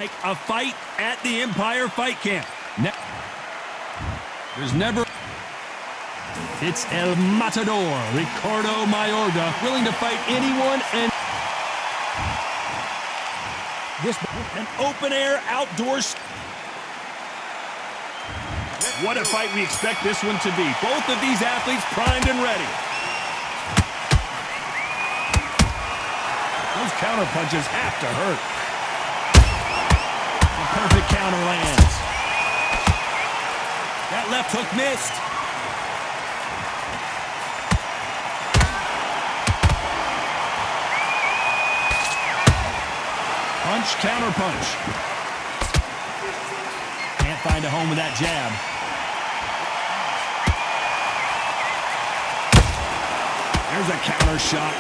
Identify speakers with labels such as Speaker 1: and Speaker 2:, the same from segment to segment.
Speaker 1: Like a fight at the Empire Fight Camp. There's never... It's El Matador, Ricardo Mayorga, willing to fight anyone and... An open-air outdoors... What a fight we expect this one to be. Both of these athletes primed and ready. Those counter punches have to hurt. A perfect counter lands. That left hook missed. Punch, counter punch. Can't find a home with that jab. There's a counter shot.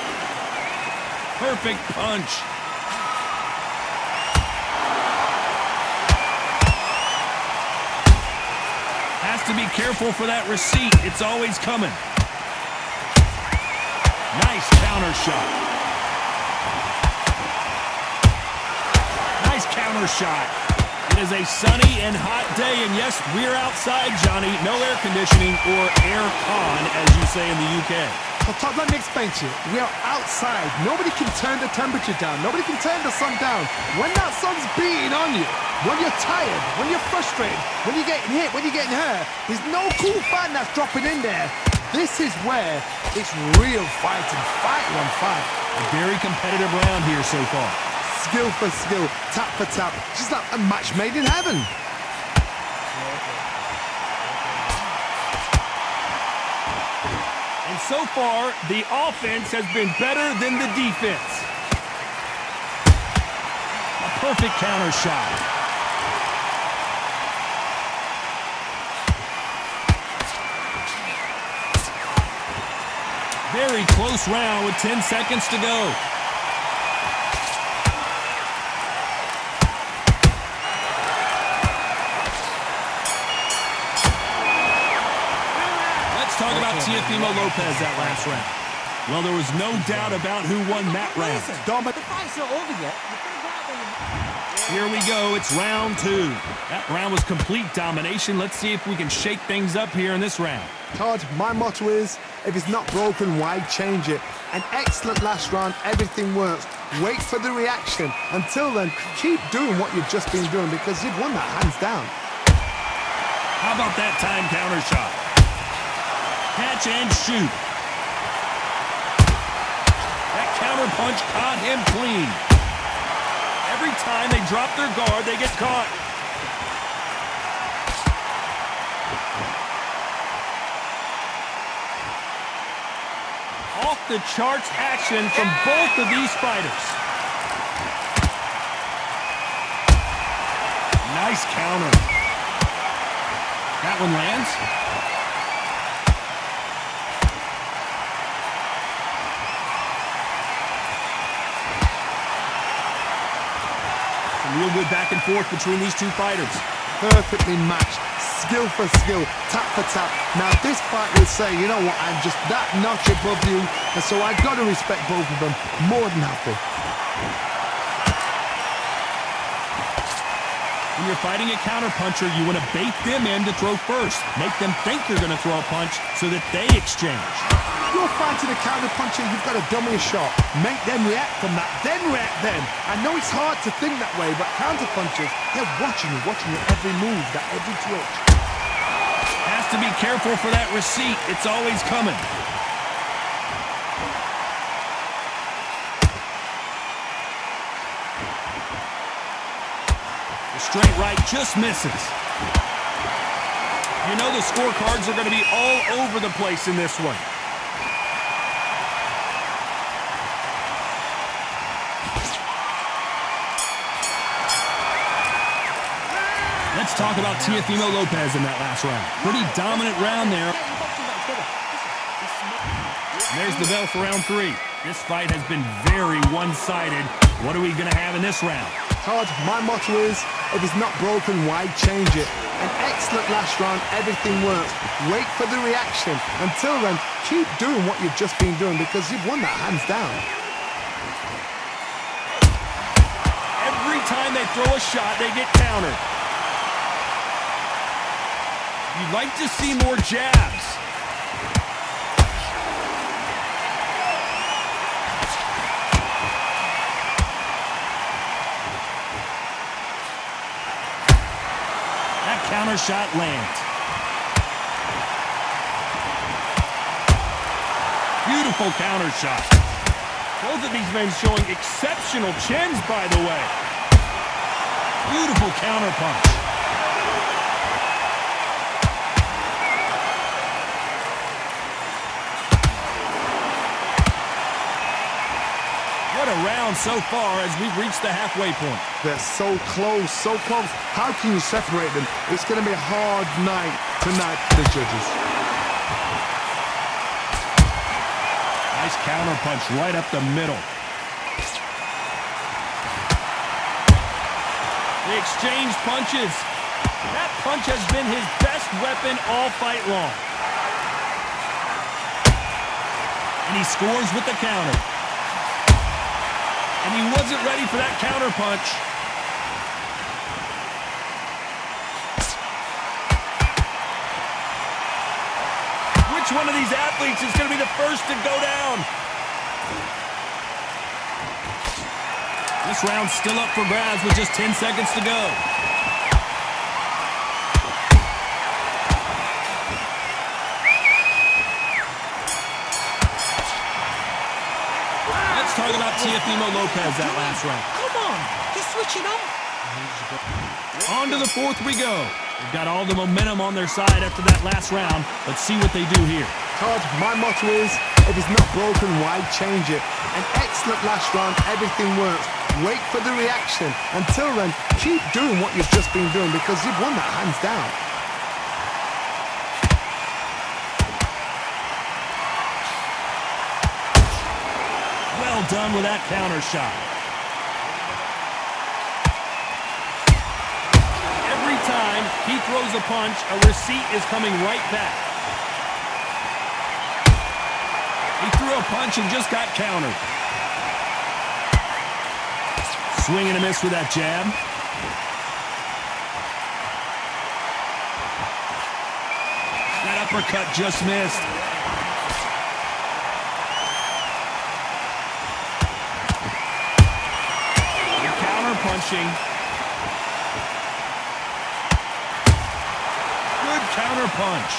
Speaker 1: Perfect punch. Has to be careful for that receipt. It's always coming. Nice counter shot. Nice counter shot. It is a sunny and hot day, and yes, we're outside, Johnny. No air conditioning or air con, as you say in the UK.
Speaker 2: So Todd, let me explain to you. We are outside. Nobody can turn the temperature down. Nobody can turn the sun down. When that sun's beating on you, when you're tired, when you're frustrated, when you're getting hit, when you're getting hurt, there's no cool fan that's dropping in there. This is where it's real fighting, fight on fight.
Speaker 1: A very competitive round here so far.
Speaker 2: Skill for skill, tap for tap, just like a match made in heaven.
Speaker 1: And so far, the offense has been better than the defense. A perfect counter shot. Very close round with 10 seconds to go. Talk about Teofimo Lopez that last round. Well, there was no doubt about who won that round.
Speaker 3: The fight's not over yet.
Speaker 1: Here we go. It's round two. That round was complete domination. Let's see if we can shake things up here in this round.
Speaker 2: Todd, my motto is, if it's not broken, why change it? An excellent last round. Everything works. Wait for the reaction. Until then, keep doing what you've just been doing because you've won that hands down.
Speaker 1: How about that time counter shot? Catch and shoot. That counter punch caught him clean. Every time they drop their guard, they get caught. Off the charts action from both of these fighters. Nice counter. That one lands. Real good back and forth between these two fighters.
Speaker 2: Perfectly matched. Skill for skill. Tap for tap. Now this fight will say, you know what, I'm just that notch above you. And so I've got to respect both of them. More than happy.
Speaker 1: When you're fighting a counterpuncher, you want to bait them in to throw first. Make them think you're going to throw a punch so that they exchange.
Speaker 2: You're fighting a counter-puncher, you've got to dummy a shot. Make them react from that, then react then. I know it's hard to think that way, but counter-punchers, they're watching your every move, that every twitch.
Speaker 1: Has to be careful for that receipt. It's always coming. The straight right just misses. You know the scorecards are going to be all over the place in this one. Let's talk about Teofimo Lopez in that last round. Pretty dominant round there. There's the bell for round three. This fight has been very one-sided. What are we going to have in this round?
Speaker 2: Todd, my motto is, if it's not broken, why change it? An excellent last round, everything works. Wait for the reaction. Until then, keep doing what you've just been doing because you've won that hands down.
Speaker 1: Every time they throw a shot, they get countered. You'd like to see more jabs. That counter shot lands. Beautiful counter shot. Both of these men showing exceptional chins, by the way. Beautiful counter punch. What a round so far as we've reached the halfway point.
Speaker 2: They're so close, so close. How can you separate them? It's going to be a hard night tonight for the judges.
Speaker 1: Nice counter punch right up the middle. They exchange punches. That punch has been his best weapon all fight long. And he scores with the counter. And he wasn't ready for that counter punch. Which one of these athletes is going to be the first to go down? This round's still up for grabs with just 10 seconds to go. Let's talk about Teofimo Lopez that last round.
Speaker 3: Come on, he's switching off.
Speaker 1: On to the fourth we go. They've got all the momentum on their side after that last round. Let's see what they do here.
Speaker 2: Todd, my motto is, if it's not broken, why change it? An excellent last round, everything works. Wait for the reaction. Until then, keep doing what you've just been doing because you've won that hands down.
Speaker 1: Well done with that counter shot. Every time he throws a punch, a receipt is coming right back. He threw a punch and just got countered. Swing and a miss with that jab. That uppercut just missed. Good counter punching. Good counter punch.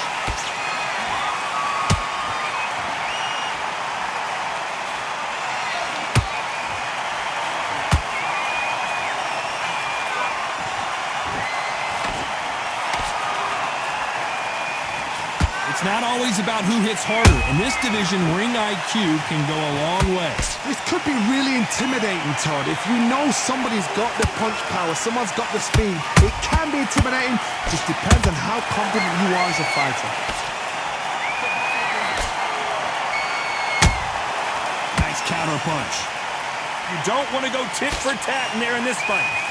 Speaker 1: It's not always about who hits harder. In this division, ring IQ can go a long way.
Speaker 2: This could be really intimidating, Todd. If you know somebody's got the punch power, someone's got the speed, it can be intimidating. Just depends on how confident you are as a fighter.
Speaker 1: Nice counter punch. You don't want to go tit for tat in there in this fight.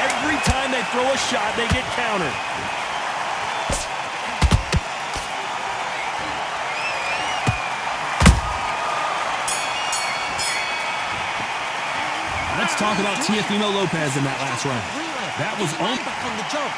Speaker 1: Every time they throw a shot, they get countered. Let's talk about Teofimo Lopez in that last round. That was on.
Speaker 3: Back on the job.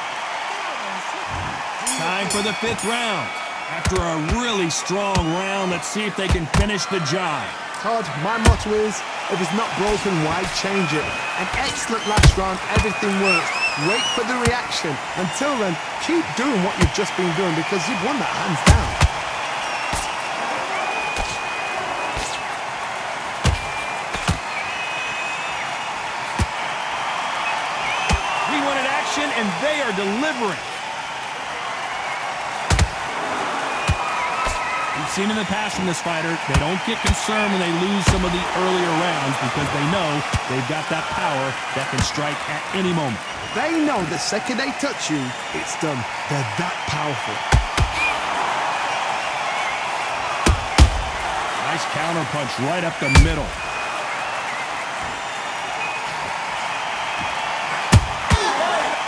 Speaker 1: Time for the fifth round. After a really strong round, let's see if they can finish the job.
Speaker 2: Todd, my motto is, if it's not broken, why change it? An excellent last round, everything works. Wait for the reaction. Until then, keep doing what you've just been doing because you've won that hands down.
Speaker 1: We wanted action, and they are delivering. We've seen in the past from this fighter, they don't get concerned when they lose some of the earlier rounds because they know they've got that power that can strike at any moment.
Speaker 2: They know the second they touch you, it's done. They're that powerful.
Speaker 1: Nice counter punch right up the middle.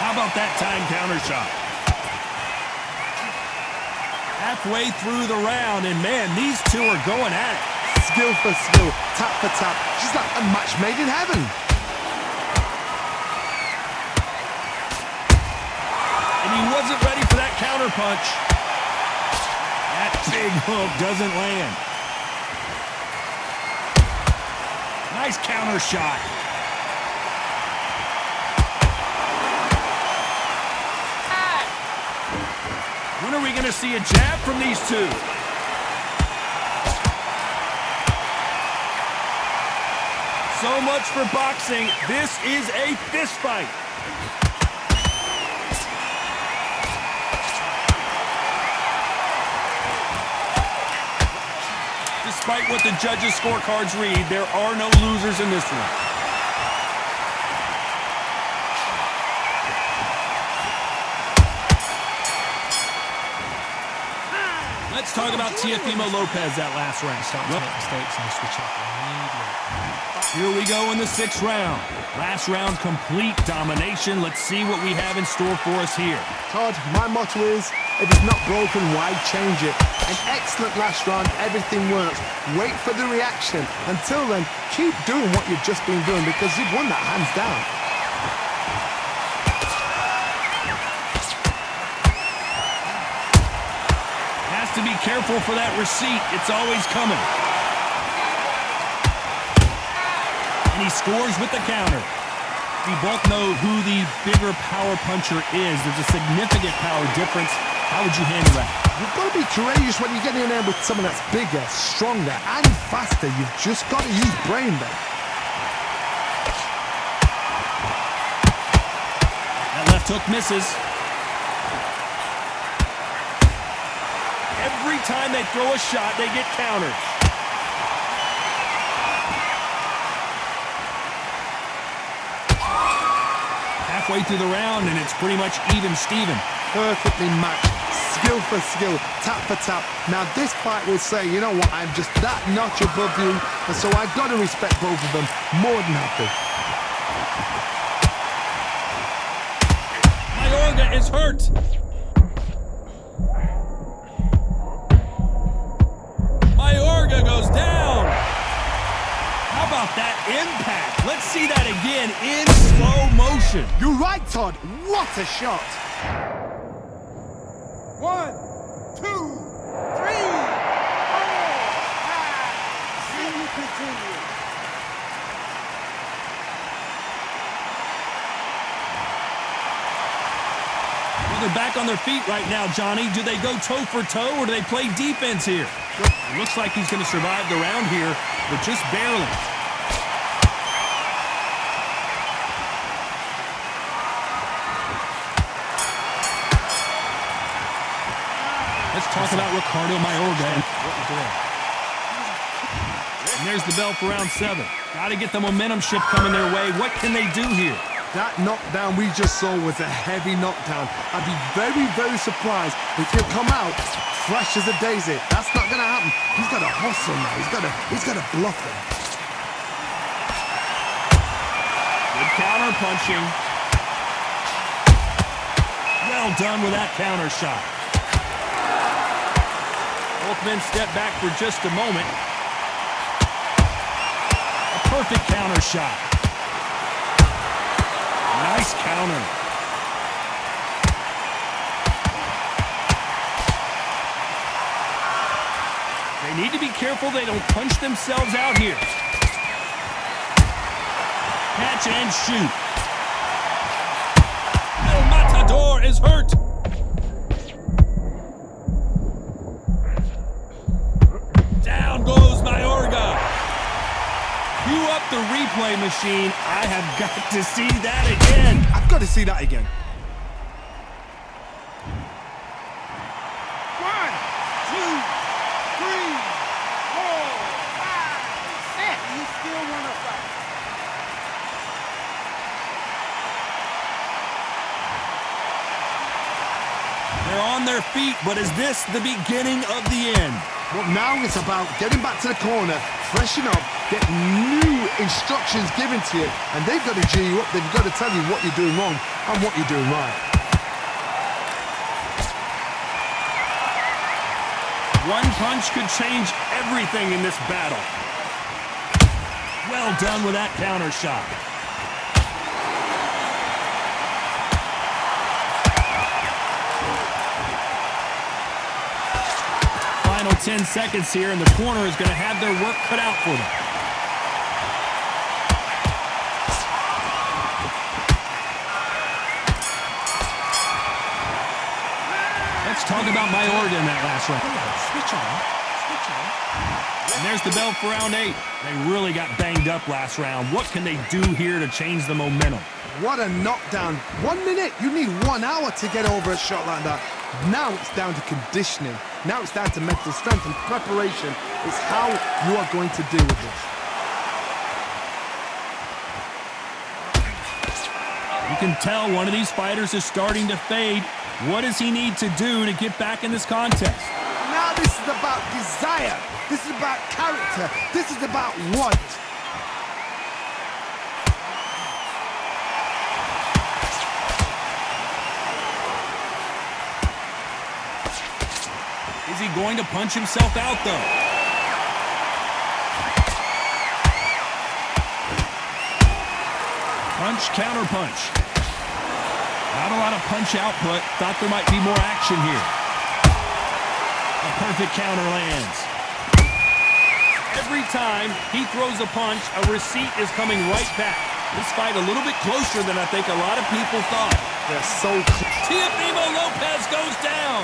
Speaker 1: How about that time counter shot? Halfway through the round, and man, these two are going at it.
Speaker 2: skill for skill, tap for tap. She's like a match made in heaven.
Speaker 1: And he wasn't ready for that counter punch. That big hook doesn't land. Nice counter shot. When are we going to see a jab from these two? So much for boxing. This is a fist fight. Despite what the judges' scorecards read, there are no losers in this one. Let's talk about Teofimo Lopez that last round.
Speaker 3: Start to make mistakes and switch up immediately.
Speaker 1: Here we go in the 6th round. Last round, complete domination. Let's see what we have in store for us here.
Speaker 2: Todd, my motto is, if it's not broken, why change it? An excellent last round, everything works. Wait for the reaction. Until then, keep doing what you've just been doing because you've won that hands down.
Speaker 1: Has to be careful for that receipt. It's always coming. And he scores with the counter. We both know who the bigger power puncher is. There's a significant power difference. How would you handle that?
Speaker 2: You've got to be courageous when you get in there with someone that's bigger, stronger, and faster. You've just got to use brain there.
Speaker 1: That left hook misses. Every time they throw a shot, they get countered. Halfway through the round, and it's pretty much even Steven.
Speaker 2: Perfectly matched, skill for skill, tap for tap. Now this fight will say, you know what, I'm just that notch above you, and so I've got to respect both of them more than happy.
Speaker 1: Mayorga is hurt. Mayorga goes down. How about that impact? Let's see that again in slow motion.
Speaker 2: You're right, Todd. What a shot.
Speaker 3: 1, 2, 3, 4, 5. See you continue.
Speaker 1: Well, they're back on their feet right now, Johnny. Do they go toe for toe or do they play defense here? It looks like he's going to survive the round here, but just barely. Let's talk about Ricardo Mayorga and what we're doing. And there's the bell for round 7. Got to get the momentum shift coming their way. What can they do here?
Speaker 2: That knockdown we just saw was a heavy knockdown. I'd be very, very surprised if he'll come out fresh as a daisy. That's not going to happen. He's got to hustle now. He's got to bluff him.
Speaker 1: Good counter punching. Well done with that counter shot. Both men step back for just a moment. A perfect counter shot. Nice counter. They need to be careful they don't punch themselves out here. Catch and shoot. El Matador is hurt. Down goes Mayorga. Cue up the replay machine. I have got to see that again.
Speaker 2: I've got to see that again.
Speaker 3: 1, 2, 3, 4, 5, 6. You still want to fight?
Speaker 1: They're on their feet, but is this the beginning of the end?
Speaker 2: Well, now it's about getting back to the corner, freshen up, get new instructions given to you, and they've got to G you up. They've got to tell you what you're doing wrong and what you're doing right.
Speaker 1: One punch could change everything in this battle. Well done with that counter shot. Final 10 seconds here, and the corner is going to have their work cut out for them. Let's talk about Mayorga in that last round.
Speaker 2: Switch on. Switch on.
Speaker 1: And there's the bell for round 8. They really got banged up last round. What can they do here to change the momentum?
Speaker 2: What a knockdown. 1 minute, you need 1 hour to get over a shot like that. Now it's down to conditioning. Now it's down to mental strength and preparation. It's how you are going to deal with this.
Speaker 1: You can tell one of these fighters is starting to fade. What does he need to do to get back in this contest?
Speaker 2: Now this is about desire. This is about character. This is about want.
Speaker 1: Is he going to punch himself out, though? Punch, counter punch. Not a lot of punch output. Thought there might be more action here. A perfect counter lands. Every time he throws a punch, a receipt is coming right back. This fight a little bit closer than I think a lot of people thought.
Speaker 2: They're so close.
Speaker 1: Teofimo Lopez goes down.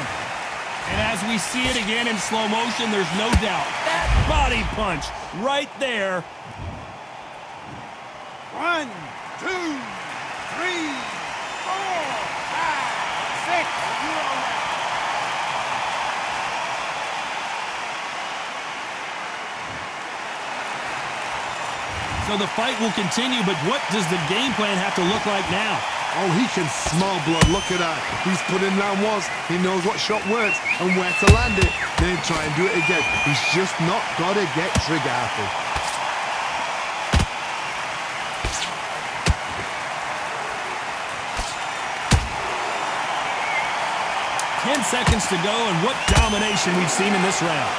Speaker 1: And as we see it again in slow motion, there's no doubt. That body punch right there.
Speaker 3: 1, 2, 3, 4, 5, 6. You're all right.
Speaker 1: So the fight will continue, but what does the game plan have to look like now?
Speaker 2: Oh, he can smell blood. Look at that. He's put in round once. He knows what shot works and where to land it. Then try and do it again. He's just not got to get trigger happy.
Speaker 1: Ten seconds to go, and what domination we've seen in this round.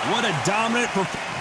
Speaker 1: What a dominant performance.